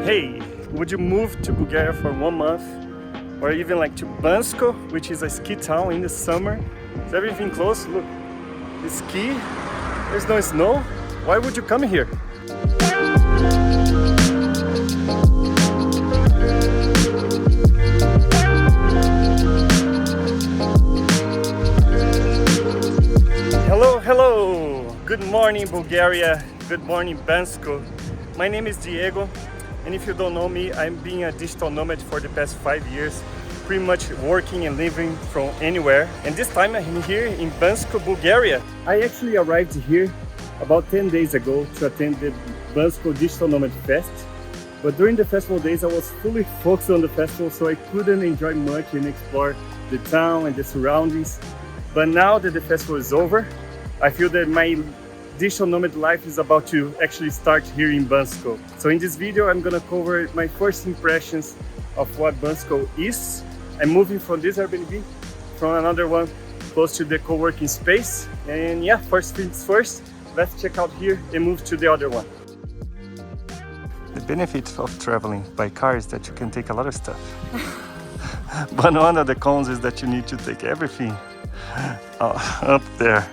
Hey, would you move to Bulgaria for 1 month? Or even like to Bansko, which is a ski town in the summer? Is everything close? Look, the ski, there's no snow. Why would you come here? Hello! Good morning, Bulgaria. Good morning, Bansko. My name is Diego, and if you don't know me, I'm being a digital nomad for the past 5 years, pretty much working and living from anywhere. And this time I'm here in Bansko, Bulgaria. I actually arrived here about 10 days ago to attend the Bansko Digital Nomad Fest. But during the festival days, I was fully focused on the festival, so I couldn't enjoy much and explore the town and the surroundings. But now that the festival is over, I feel that my digital nomad life is about to actually start here in Bansko. So in this video, I'm gonna cover my first impressions of what Bansko is. I'm moving from this Airbnb, from another one close to the co-working space. And yeah, first things first, let's check out here and move to the other one. The benefit of traveling by car is that you can take a lot of stuff. But one of the cons is that you need to take everything up there.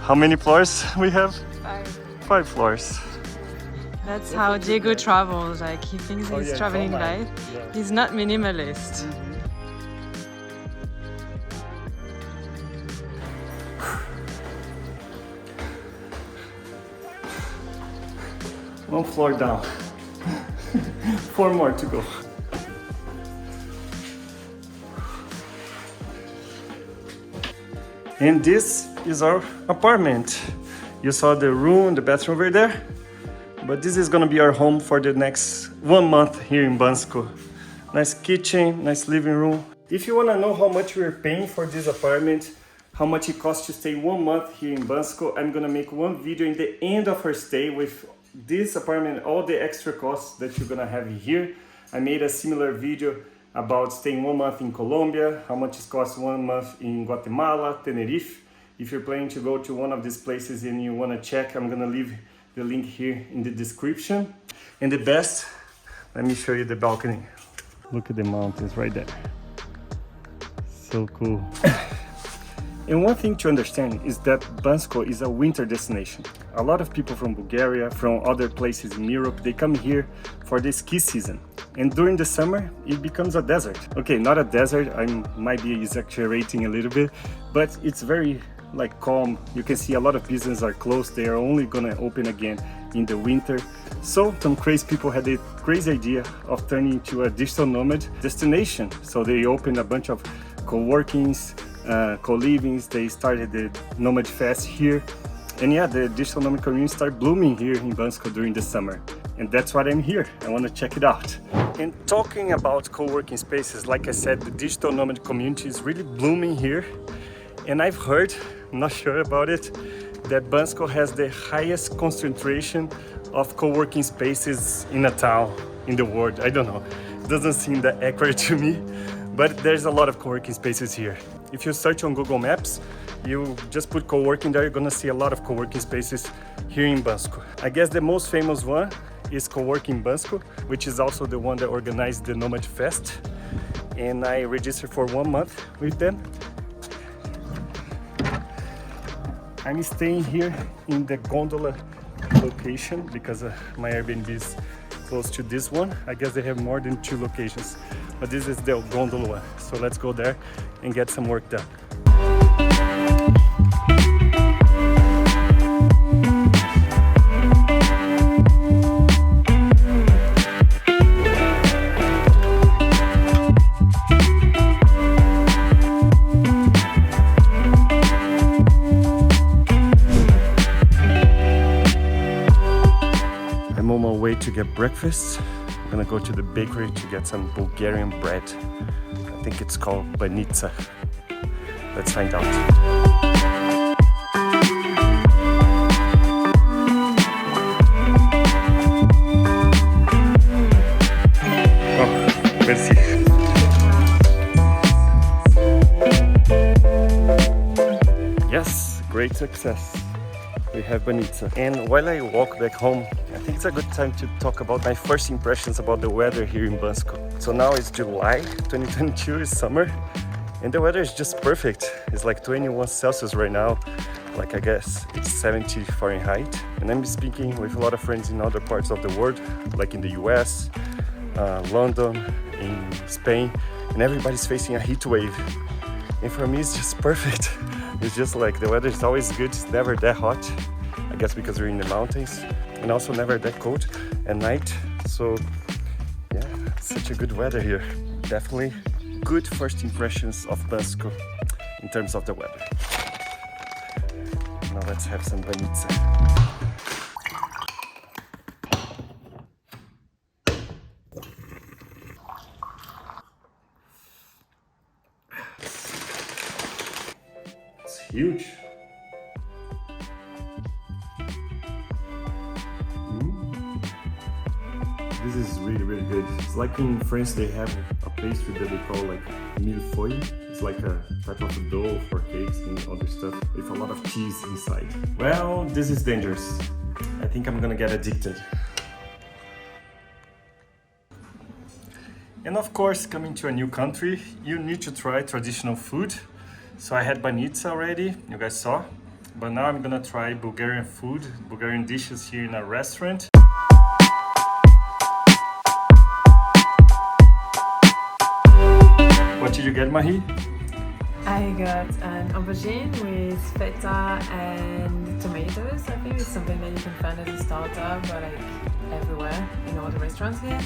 How many floors we have? 5. 5 floors. That's how Diego travels. Like he thinks he's traveling light. Yeah. He's not minimalist. One floor down. 4 more to go. And this is our apartment. You saw the room, the bathroom over there. But this is gonna be our home for the next 1 month here in Bansko. Nice kitchen, nice living room. If you wanna know how much we're paying for this apartment, how much it costs to stay 1 month here in Bansko, I'm gonna make one video in the end of our stay with this apartment, all the extra costs that you're gonna have here. I made a similar video about staying 1 month in Colombia, how much it costs 1 month in Guatemala, Tenerife. If you're planning to go to one of these places and you want to check, I'm gonna leave the link here in the description. And the best, let me show you the balcony. Look at the mountains right there. So cool. And one thing to understand is that Bansko is a winter destination. A lot of people from Bulgaria, from other places in Europe, they come here for the ski season. And during the summer, it becomes a desert. Okay, not a desert, I might be exaggerating a little bit, but it's very calm. You can see a lot of businesses are closed. They are only gonna open again in the winter. So some crazy people had a crazy idea of turning into a digital nomad destination. So they opened a bunch of co-workings, co-livings. They started the Nomad Fest here. And yeah, the digital nomad community started blooming here in Bansko during the summer. And that's why I'm here. I want to check it out. And talking about co-working spaces, like I said, the digital nomad community is really blooming here. And I've heard, I'm not sure about it, that Bansko has the highest concentration of co-working spaces in a town in the world. I don't know. It doesn't seem that accurate to me, but there's a lot of co-working spaces here. If you search on Google Maps, you just put co-working there, you're gonna see a lot of co-working spaces here in Bansko. I guess the most famous one is Coworking Bansko, which is also the one that organized the Nomad Fest. And I registered for 1 month with them. I'm staying here in the gondola location because my Airbnb is close to this one. I guess they have more than 2 locations, but this is the gondola one. So let's go there and get some work done. I'm on my way to get breakfast. I'm gonna go to the bakery to get some Bulgarian bread. I think it's called banitsa. Let's find out. Oh, merci. Yes, great success. we have Banitsa. And while I walk back home, I think it's a good time to talk about my first impressions about the weather here in Bansko. So now it's July 2022, it's summer, and the weather is just perfect. It's like 21 Celsius right now, like I guess it's 70 Fahrenheit. And I'm speaking with a lot of friends in other parts of the world, like in the US, London, in Spain, and everybody's facing a heat wave. And for me, it's just perfect. It's just like the weather is always good. It's never that hot. I guess because we're in the mountains, and also never that cold at night. So yeah, such a good weather here. Definitely good first impressions of Bansko in terms of the weather. Now let's have some banitsa. Huge. This is really good. It's like in France they have a pastry that they call like millefeuille. It's like a type of dough for cakes and other stuff with a lot of cheese inside. Well, this is dangerous. I think I'm gonna get addicted. And of course, coming to a new country, you need to try traditional food. So I had banitsa already, you guys saw, but now I'm gonna try Bulgarian food, Bulgarian dishes here in a restaurant. What did you get, Mahi? I got an aubergine with feta and tomatoes. I think it's something that you can find as a starter, but like everywhere in all the restaurants here.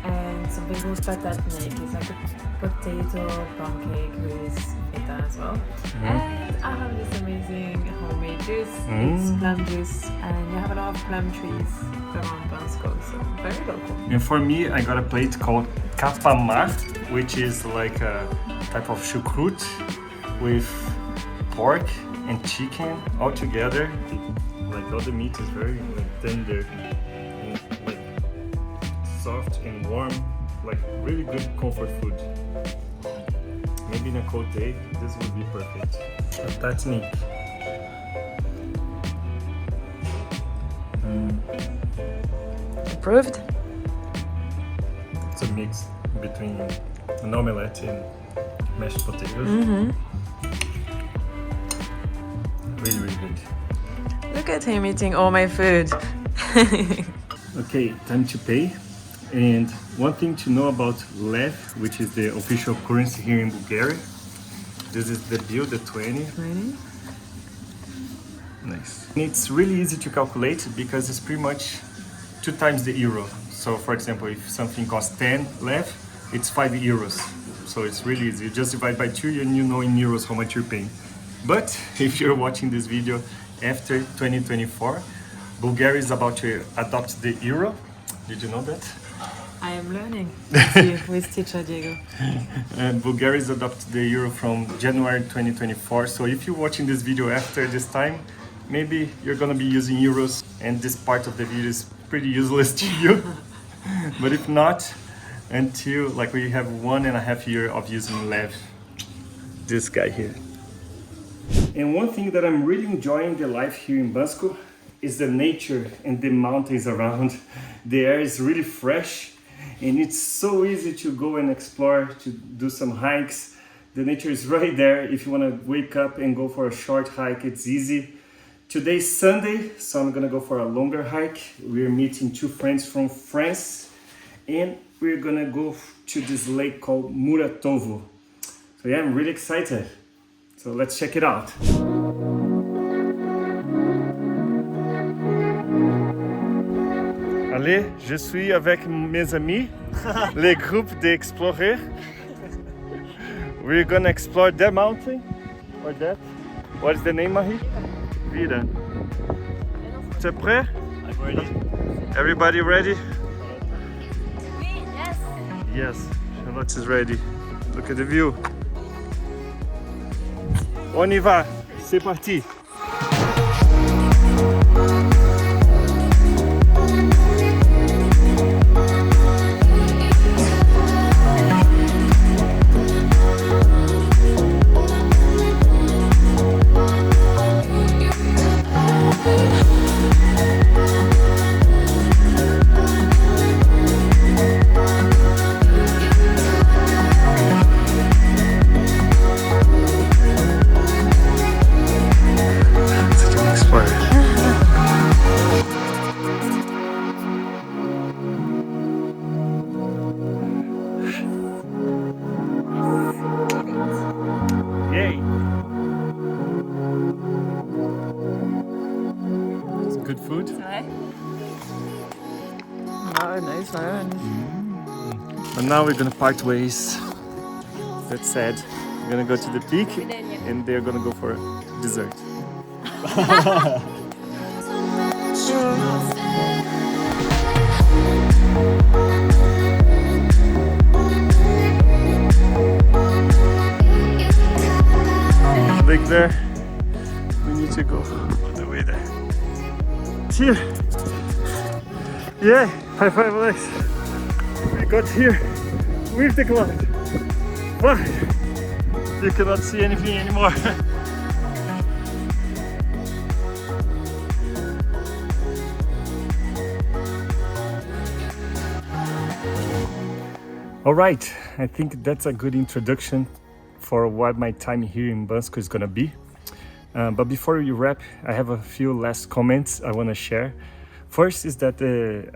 And something called patatnik. It's like a potato pancake with feta as well. And I have this amazing homemade juice. It's plum juice, and you have a lot of plum trees around Bansko, so very local. And for me, I got a plate called kapamar, which is like a type of chucrut with pork and chicken all together. Like all the meat is very tender and like soft and warm, like really good comfort food. Maybe in a cold day, this would be perfect. Patatnik. Approved? It's a mix between an omelette and mashed potatoes. Really good. Look at him eating all my food. Okay, time to pay. And one thing to know about lev, which is the official currency here in Bulgaria. This is the bill, the 20. Nice. And it's really easy to calculate because it's pretty much 2 times the euro. So for example, if something costs 10 lev, it's 5 euros. So it's really easy. You just divide by 2 and you know in euros how much you're paying. But if you're watching this video after 2024, Bulgaria is about to adopt the euro. Did you know that? I am learning with teacher Diego. And Bulgaria is adopted the euro from January 2024. So if you're watching this video after this time, maybe you're gonna be using euros and this part of the video is pretty useless to you. But if not, until like we have 1.5 years of using lev. This guy here. And one thing that I'm really enjoying the life here in Bansko is the nature and the mountains around. The air is really fresh and it's so easy to go and explore, to do some hikes. The nature is right there. If you want to wake up and go for a short hike, it's easy. Today's Sunday, so I'm gonna go for a longer hike. We're meeting 2 friends from France and we're gonna go to this lake called Muratovo. So yeah, I'm really excited. So let's check it out. Allez, je suis avec mes amis, le groupe d'explorer. We're gonna explore that mountain, or that. What is the name, Mahi? Vida. Tu es prêt? I'm ready. Everybody ready? Yes. Yes, Charlotte is ready. Look at the view. On y va, c'est parti. each my own. But now we're gonna part ways. That's sad. We're gonna go to the peak and they're gonna go for dessert. Look there. We need to go all the way there. It's here. Yeah, high five, Alex. We got here with the cloud. Wow. You cannot see anything anymore. All right, I think that's a good introduction for what my time here in Bansko is gonna be. But before we wrap, I have a few last comments I wanna share. First is that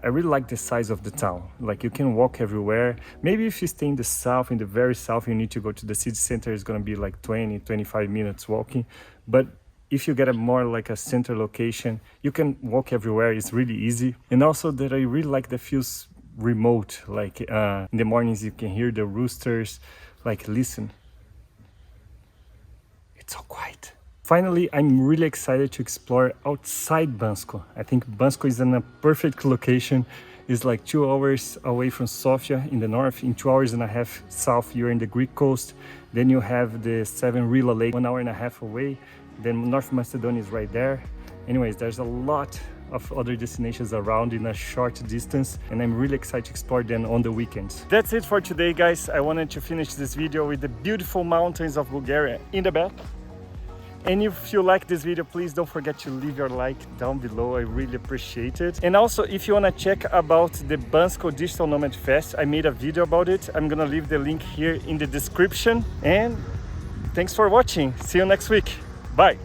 I really like the size of the town. Like, you can walk everywhere. Maybe if you stay in the south, in the very south, you need to go to the city center. It's gonna be like 20, 25 minutes walking. But if you get a more like a center location, you can walk everywhere. It's really easy. And also that I really like the feels remote. Like in the mornings you can hear the roosters. Like, listen. It's so quiet. Finally, I'm really excited to explore outside Bansko. I think Bansko is in a perfect location. It's like 2 hours away from Sofia in the north. In 2 hours and a half south, you're in the Greek coast. Then you have the Seven Rila Lake, 1 hour and a half away. Then North Macedonia is right there. Anyways, there's a lot of other destinations around in a short distance, and I'm really excited to explore them on the weekends. That's it for today, guys. I wanted to finish this video with the beautiful mountains of Bulgaria in the back. And if you like this video, please don't forget to leave your like down below. I really appreciate it. And also, if you want to check about the Bansko Digital Nomad Fest, I made a video about it. I'm gonna leave the link here in the description. And thanks for watching. See you next week. Bye.